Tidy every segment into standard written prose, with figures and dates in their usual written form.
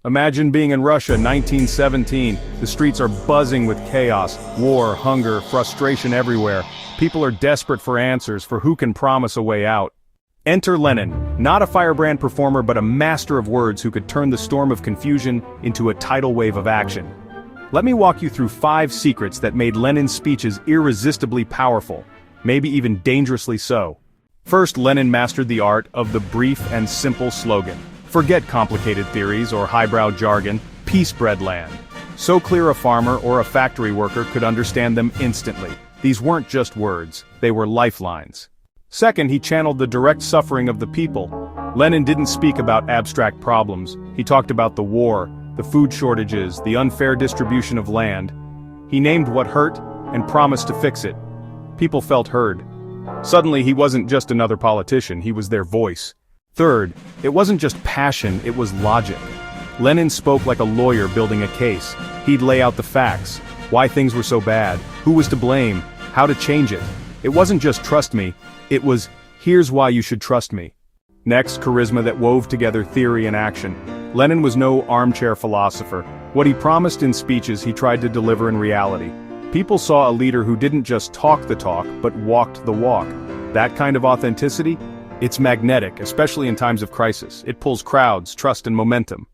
Imagine being in Russia, 1917. The streets are buzzing with chaos, war, hunger, frustration everywhere. People are desperate for answers, for who can promise a way out. Enter Lenin, not a firebrand performer but a master of words who could turn the storm of confusion into a tidal wave of action. Let me walk you through 5 secrets that made Lenin's speeches irresistibly powerful, maybe even dangerously so. First, Lenin mastered the art of the brief and simple slogan. Forget complicated theories or highbrow jargon, peace bred land. So clear a farmer or a factory worker could understand them instantly. These weren't just words, they were lifelines. Second, he channeled the direct suffering of the people. Lenin didn't speak about abstract problems, he talked about the war, the food shortages, the unfair distribution of land. He named what hurt and promised to fix it. People felt heard. Suddenly he wasn't just another politician, he was their voice. Third, it wasn't just passion, it was logic. Lenin spoke like a lawyer building a case. He'd lay out the facts, why things were so bad, who was to blame, how to change it. It wasn't just trust me, it was, here's why you should trust me. Next, charisma that wove together theory and action. Lenin was no armchair philosopher. What he promised in speeches he tried to deliver in reality. People saw a leader who didn't just talk the talk, but walked the walk. That kind of authenticity? It's magnetic, especially in times of crisis. It pulls crowds, trust and momentum.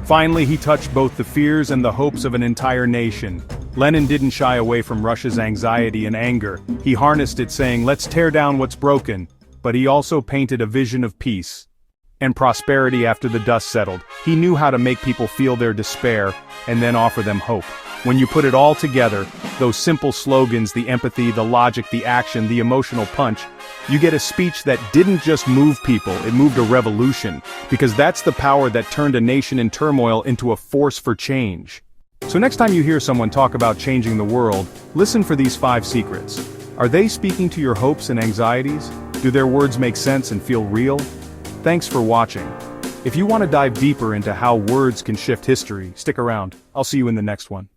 Finally, he touched both the fears and the hopes of an entire nation. Lenin didn't shy away from Russia's anxiety and anger. He harnessed it saying, let's tear down what's broken. But he also painted a vision of peace and prosperity after the dust settled. He knew how to make people feel their despair and then offer them hope. When you put it all together, those simple slogans, the empathy, the logic, the action, the emotional punch, you get a speech that didn't just move people, it moved a revolution, because that's the power that turned a nation in turmoil into a force for change. So next time you hear someone talk about changing the world, listen for these 5 secrets. Are they speaking to your hopes and anxieties? Do their words make sense and feel real? Thanks for watching. If you want to dive deeper into how words can shift history, stick around. I'll see you in the next one.